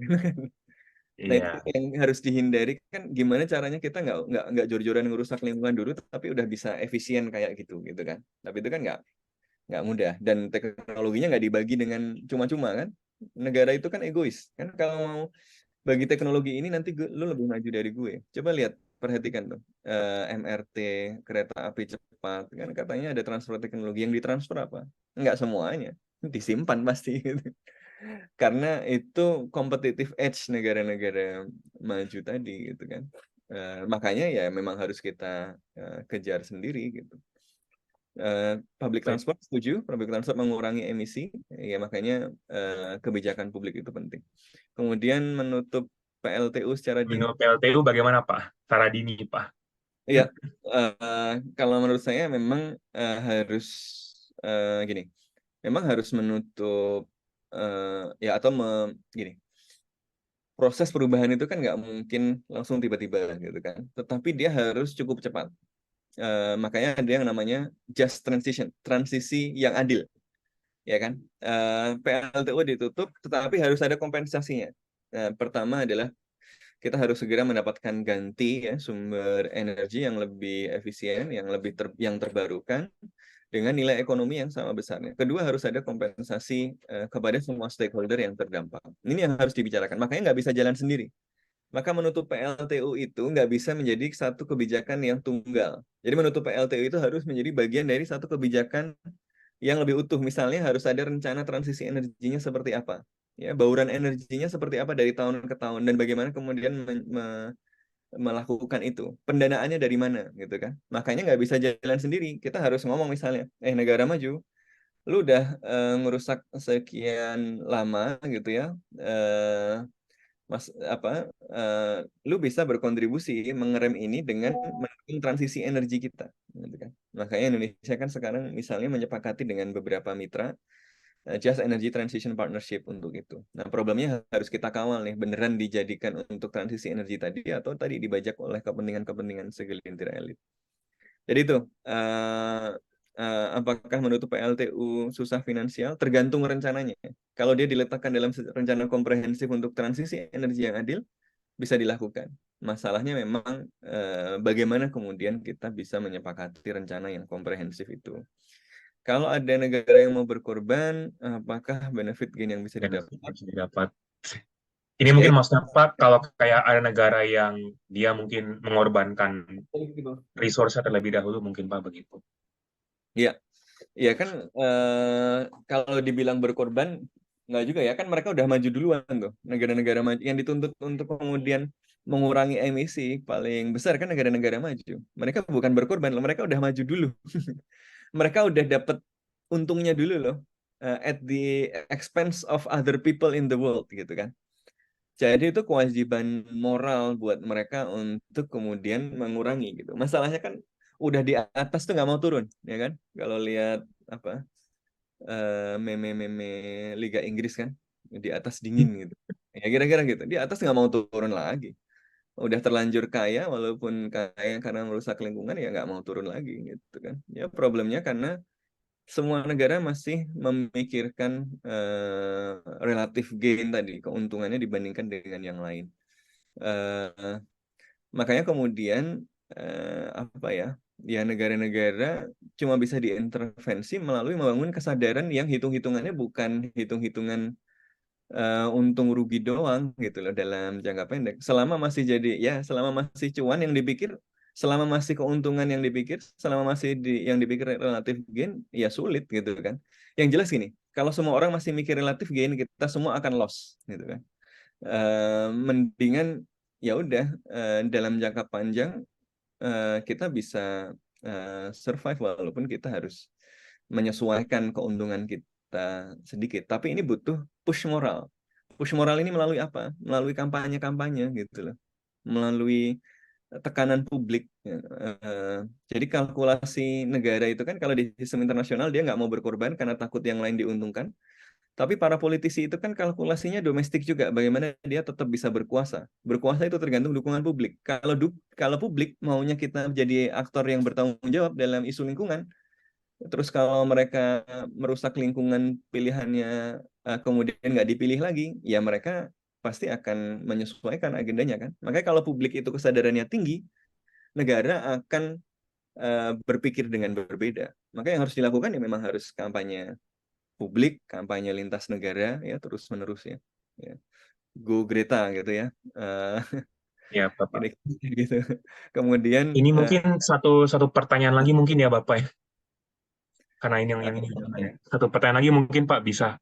Nah, itu Iya. yang harus dihindari kan gimana caranya kita nggak jor-joran ngerusak lingkungan dulu, tapi udah bisa efisien kayak gitu kan. Tapi itu kan nggak mudah dan teknologinya nggak dibagi dengan cuma-cuma kan. Negara itu kan egois kan kalau mau bagi teknologi ini nanti lu lebih maju dari gue. Coba lihat, perhatikan tuh. MRT, kereta api cepat, kan katanya ada transfer teknologi yang ditransfer apa? Enggak semuanya, disimpan pasti gitu. Karena itu competitive edge negara-negara maju tadi gitu kan. Makanya ya memang harus kita kejar sendiri gitu. Public Baik. transport setuju, public transport mengurangi emisi, ya makanya kebijakan publik itu penting. Kemudian menutup PLTU secara dini, Menurut PLTU bagaimana, Pak? Secara dini, Pak. ya kalau menurut saya memang harus gini, memang harus menutup ya atau gini, proses perubahan itu kan nggak mungkin langsung tiba-tiba gitu kan, tetapi dia harus cukup cepat. Makanya ada yang namanya just transition, transisi yang adil. Ya kan? PLTU ditutup, tetapi harus ada kompensasinya. Pertama adalah kita harus segera mendapatkan ganti ya sumber energi yang lebih efisien, yang yang terbarukan dengan nilai ekonomi yang sama besarnya. Kedua harus ada kompensasi kepada semua stakeholder yang terdampak. Ini yang harus dibicarakan. Makanya nggak bisa jalan sendiri. Maka menutup PLTU itu nggak bisa menjadi satu kebijakan yang tunggal. Jadi menutup PLTU itu harus menjadi bagian dari satu kebijakan yang lebih utuh. Misalnya harus ada rencana transisi energinya seperti apa, ya, bauran energinya seperti apa dari tahun ke tahun, dan bagaimana kemudian melakukan itu, pendanaannya dari mana, gitu kan. Makanya nggak bisa jalan sendiri. Kita harus ngomong misalnya, negara maju, lu udah ngerusak sekian lama gitu ya, eh, mas apa lu bisa berkontribusi mengerem ini dengan mendukung transisi energi kita, gitu kan. Makanya Indonesia kan sekarang misalnya menyepakati dengan beberapa mitra Just Energy Transition Partnership untuk itu. Nah, problemnya harus kita kawal nih, beneran dijadikan untuk transisi energi tadi atau tadi dibajak oleh kepentingan-kepentingan segelintir elit. Jadi itu, apakah menutup PLTU susah finansial? Tergantung rencananya. Kalau dia diletakkan dalam rencana komprehensif untuk transisi energi yang adil, bisa dilakukan. Masalahnya memang bagaimana kemudian kita bisa menyepakati rencana yang komprehensif itu. Kalau ada negara yang mau berkorban, apakah benefit gain yang bisa benefit didapat? yang bisa didapat. Ini Ya mungkin itu. maksudnya Pak, kalau kayak ada negara yang dia mungkin mengorbankan resource terlebih dahulu, mungkin Pak begitu. Ya, ya kan, kalau dibilang berkorban, nggak juga ya, kan mereka udah maju duluan tuh. Negara-negara maju yang dituntut untuk kemudian mengurangi emisi paling besar kan negara-negara maju. Mereka bukan berkorban loh, mereka udah maju dulu. Mereka udah dapat untungnya dulu loh, at the expense of other people in the world gitu kan. Jadi itu kewajiban moral buat mereka untuk kemudian mengurangi gitu. Masalahnya kan udah di atas tuh nggak mau turun, ya kan? Kalau lihat apa meme-meme Liga Inggris kan, di atas dingin gitu. Ya kira-kira gitu. Di atas nggak mau turun lagi. Udah terlanjur kaya, walaupun kaya karena merusak lingkungan ya nggak mau turun lagi gitu kan. Ya problemnya karena semua negara masih memikirkan relatif gain tadi, keuntungannya dibandingkan dengan yang lain. Eh, Makanya kemudian apa ya, ya negara-negara cuma bisa diintervensi melalui membangun kesadaran yang hitung-hitungannya bukan hitung-hitungan untung rugi doang gitu loh dalam jangka pendek. Selama masih jadi, ya selama masih cuan yang dipikir, selama masih keuntungan yang dipikir, selama masih yang dipikir relatif gain, ya sulit gitu kan. Yang jelas gini, kalau semua orang masih mikir relatif gain, kita semua akan loss gitu kan. Mendingan ya udah, dalam jangka panjang kita bisa survive walaupun kita harus menyesuaikan keuntungan kita sedikit. Tapi ini butuh push moral. Push moral ini melalui apa? Melalui kampanye-kampanye gitu loh. Melalui tekanan publik. Jadi kalkulasi negara itu kan kalau di sistem internasional dia nggak mau berkorban karena takut yang lain diuntungkan. Tapi para politisi itu kan kalkulasinya domestik juga, bagaimana dia tetap bisa berkuasa. Berkuasa itu tergantung dukungan publik. Kalau publik maunya kita jadi aktor yang bertanggung jawab dalam isu lingkungan, terus kalau mereka merusak lingkungan pilihannya, kemudian nggak dipilih lagi, ya mereka pasti akan menyesuaikan agendanya kan. Makanya kalau publik itu kesadarannya tinggi, negara akan berpikir dengan berbeda. Maka yang harus dilakukan ya memang harus kampanye publik, kampanye lintas negara ya terus menerus ya. Ya. Go Greta gitu ya. Eh Ya, Bapak. kira-kira gitu. Kemudian Ini mungkin satu satu pertanyaan lagi mungkin ya Bapak ya. Karena ini yang ini udah banyak. Satu pertanyaan lagi mungkin Pak bisa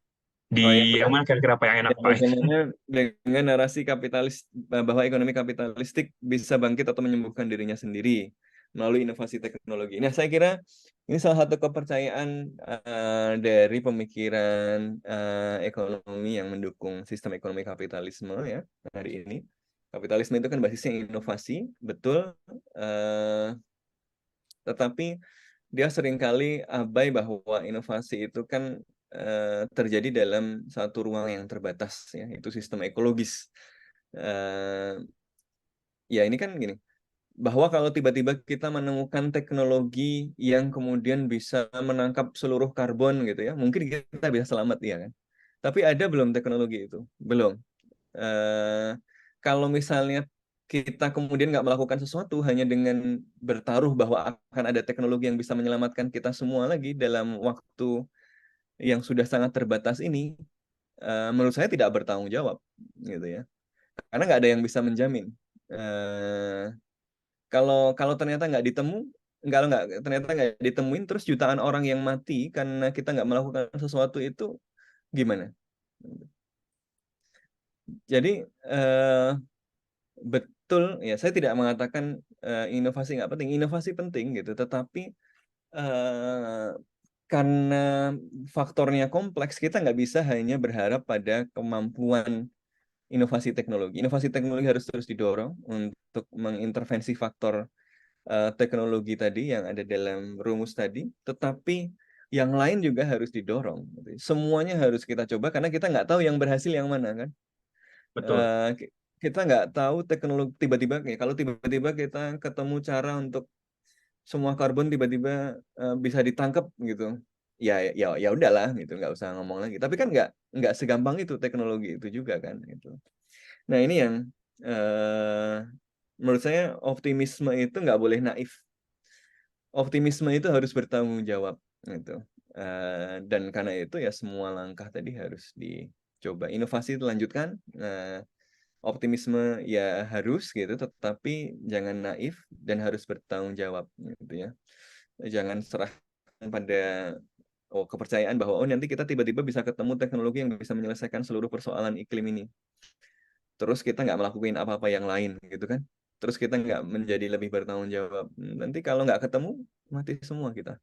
di oh ya, yang mana kira-kira Pak yang enak Pak? bagaimana dengan narasi kapitalis bahwa ekonomi kapitalistik bisa bangkit atau menyembuhkan dirinya sendiri melalui inovasi teknologi. Nah, saya kira ini salah satu kepercayaan dari pemikiran ekonomi yang mendukung sistem ekonomi kapitalisme ya hari ini. Kapitalisme itu kan basisnya inovasi, betul. eh, tetapi dia seringkali abai bahwa inovasi itu kan terjadi dalam satu ruang yang terbatas ya, itu sistem ekologis. Eh, ya ini kan gini, bahwa kalau tiba-tiba kita menemukan teknologi yang kemudian bisa menangkap seluruh karbon gitu ya, mungkin kita bisa selamat ya kan. Tapi ada belum teknologi itu? Belum. Eh, Kalau misalnya kita kemudian nggak melakukan sesuatu hanya dengan bertaruh bahwa akan ada teknologi yang bisa menyelamatkan kita semua lagi dalam waktu yang sudah sangat terbatas ini, menurut saya tidak bertanggung jawab, gitu ya. Karena nggak ada yang bisa menjamin. Eh, kalau kalau ternyata nggak ditemu, nggak ternyata nggak ditemuin, terus jutaan orang yang mati karena kita nggak melakukan sesuatu itu gimana? Jadi betul ya, saya tidak mengatakan inovasi nggak penting, inovasi penting gitu, tetapi eh, karena faktornya kompleks, kita nggak bisa hanya berharap pada kemampuan inovasi teknologi. Inovasi teknologi harus terus didorong untuk mengintervensi faktor teknologi tadi yang ada dalam rumus tadi, tetapi yang lain juga harus didorong. Semuanya harus kita coba karena kita nggak tahu yang berhasil yang mana kan. Betul, Eh, kita nggak tahu teknologi tiba-tiba kalau tiba-tiba kita ketemu cara untuk semua karbon tiba-tiba bisa ditangkap gitu. Ya ya ya udahlah gitu, nggak usah ngomong lagi. Tapi kan nggak segampang itu teknologi itu juga kan gitu. Nah, ini yang eh, menurut saya optimisme itu nggak boleh naif. Optimisme itu harus bertanggung jawab gitu. Dan karena itu ya semua langkah tadi harus dicoba. Inovasi dilanjutkan, optimisme ya harus gitu, tetapi jangan naif dan harus bertanggung jawab gitu ya. Jangan serah pada kepercayaan bahwa nanti kita tiba-tiba bisa ketemu teknologi yang bisa menyelesaikan seluruh persoalan iklim ini. Terus kita nggak melakukan apa-apa yang lain gitu kan. Terus kita nggak menjadi lebih bertanggung jawab. Nanti kalau nggak ketemu, mati semua kita.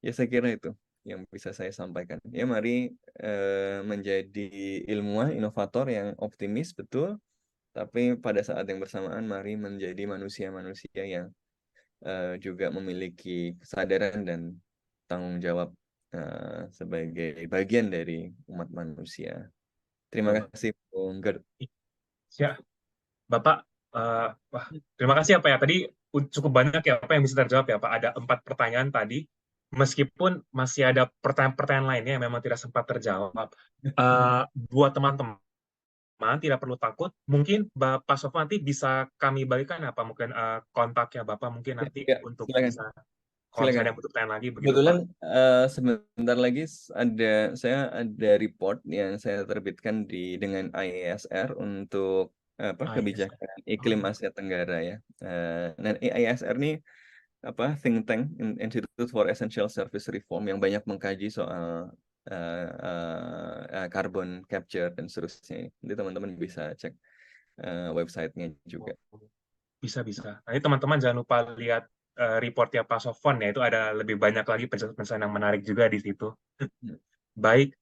Ya saya kira itu yang bisa saya sampaikan. Ya mari menjadi ilmuwan, inovator yang optimis betul, tapi pada saat yang bersamaan mari menjadi manusia-manusia yang juga memiliki kesadaran dan tanggung jawab sebagai bagian dari umat manusia. Terima betul. kasih, Bung Gert. Ya, Bapak, wah, terima kasih ya Pak ya. Tadi cukup banyak ya Pak yang bisa terjawab ya Pak. Ada 4 pertanyaan tadi. Meskipun masih ada pertanyaan-pertanyaan lainnya yang memang tidak sempat terjawab. Buat teman-teman, tidak perlu takut. Mungkin Bapak Sofwan nanti bisa kami berikan apa mungkin kontaknya Bapak mungkin Ya, nanti ya, untuk silakan, bisa kalau silakan. misalnya ada yang butuh pertanyaan lagi begitu Kebetulan Pak. sebentar lagi saya ada report yang saya terbitkan dengan IASR untuk apa Ah, yes. kebijakan iklim Oh, Asia Tenggara ya. Dan IASR ini apa think tank Institute for Essential Service Reform yang banyak mengkaji soal carbon capture dan seterusnya. Nanti teman-teman bisa cek websitenya juga. bisa bisa. Nanti teman-teman jangan lupa lihat reportnya Pak Sofwan ya. Itu ada lebih banyak lagi penjelasan yang menarik juga di situ. Hmm. Baik,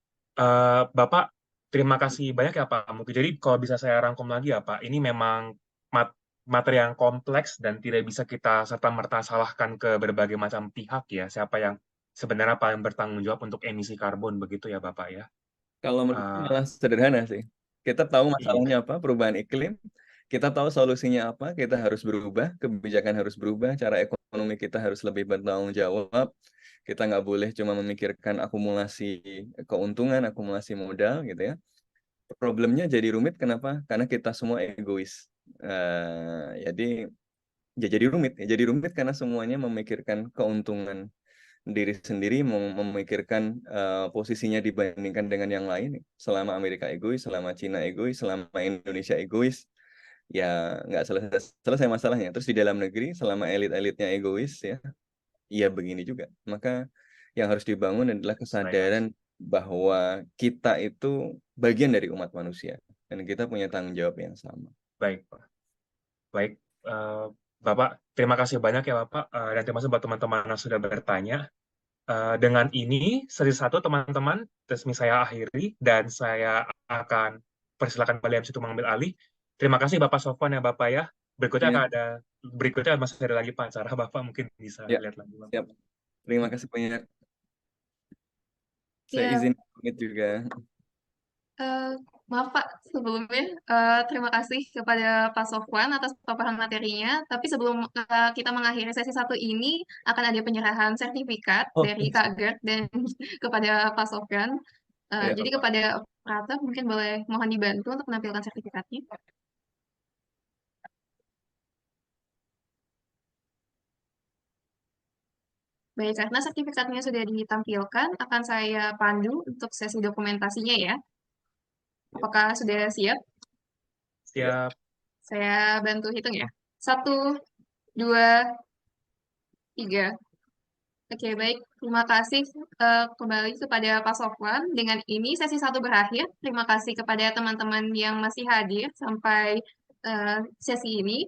Bapak, terima kasih banyak ya Pak Mutu. Jadi kalau bisa saya rangkum lagi ya Pak, ini memang materi yang kompleks dan tidak bisa kita serta-merta salahkan ke berbagai macam pihak ya. Siapa yang sebenarnya paling bertanggung jawab untuk emisi karbon begitu ya Bapak ya. Kalau menurut saya Eh, malah sederhana sih. Kita tahu iya, masalahnya apa, perubahan iklim. Kita tahu solusinya apa, kita harus berubah, kebijakan harus berubah, cara ekonomi kita harus lebih bertanggung jawab. Kita nggak boleh cuma memikirkan akumulasi keuntungan, akumulasi modal gitu ya. Problemnya jadi rumit, kenapa? Karena kita semua egois. Jadi jadi rumit, ya. Jadi rumit karena semuanya memikirkan keuntungan diri sendiri, memikirkan posisinya dibandingkan dengan yang lain. Selama Amerika egois, selama Cina egois, selama Indonesia egois, ya nggak selesai selesai masalahnya. Terus di dalam negeri, selama elit-elitnya egois, ya begini juga. Maka yang harus dibangun adalah saya kesadaran bahwa kita itu bagian dari umat manusia dan kita punya tanggung jawab yang sama. baik Pak. Baik, eh, Bapak, terima kasih banyak ya Bapak. Dan terima kasih buat teman-teman yang sudah bertanya. Dengan ini, seri satu teman-teman, resmi saya akhiri, dan saya akan persilakan kalian situ mengambil alih. Terima kasih Bapak Sofwan ya Bapak ya. Ya, Berikutnya masih ada lagi acara Bapak mungkin bisa ya, lihat lagi Bapak. siap. Terima kasih banyak. Saya Ya, izin pamit juga. eh, maaf Pak, sebelumnya terima kasih kepada Pak Sofwan atas paparan materinya. Tapi sebelum kita mengakhiri sesi satu ini, akan ada penyerahan sertifikat Oh, dari Kak Gert dan kepada Pak Sofwan. ya. Jadi kepada operator mungkin boleh mohon dibantu untuk menampilkan sertifikatnya. Baik, karena sertifikatnya sudah ditampilkan, akan saya pandu untuk sesi dokumentasinya ya. Apakah sudah siap? Ya. Siap. Saya bantu hitung ya. Satu, dua, 3. Oke, baik. Terima kasih kembali kepada Pak Sofwan. Dengan ini sesi 1 berakhir. Terima kasih kepada teman-teman yang masih hadir sampai sesi ini.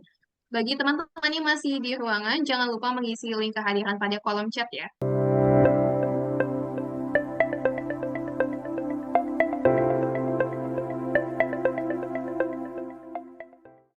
Bagi teman-teman yang masih di ruangan, jangan lupa mengisi link kehadiran pada kolom chat ya.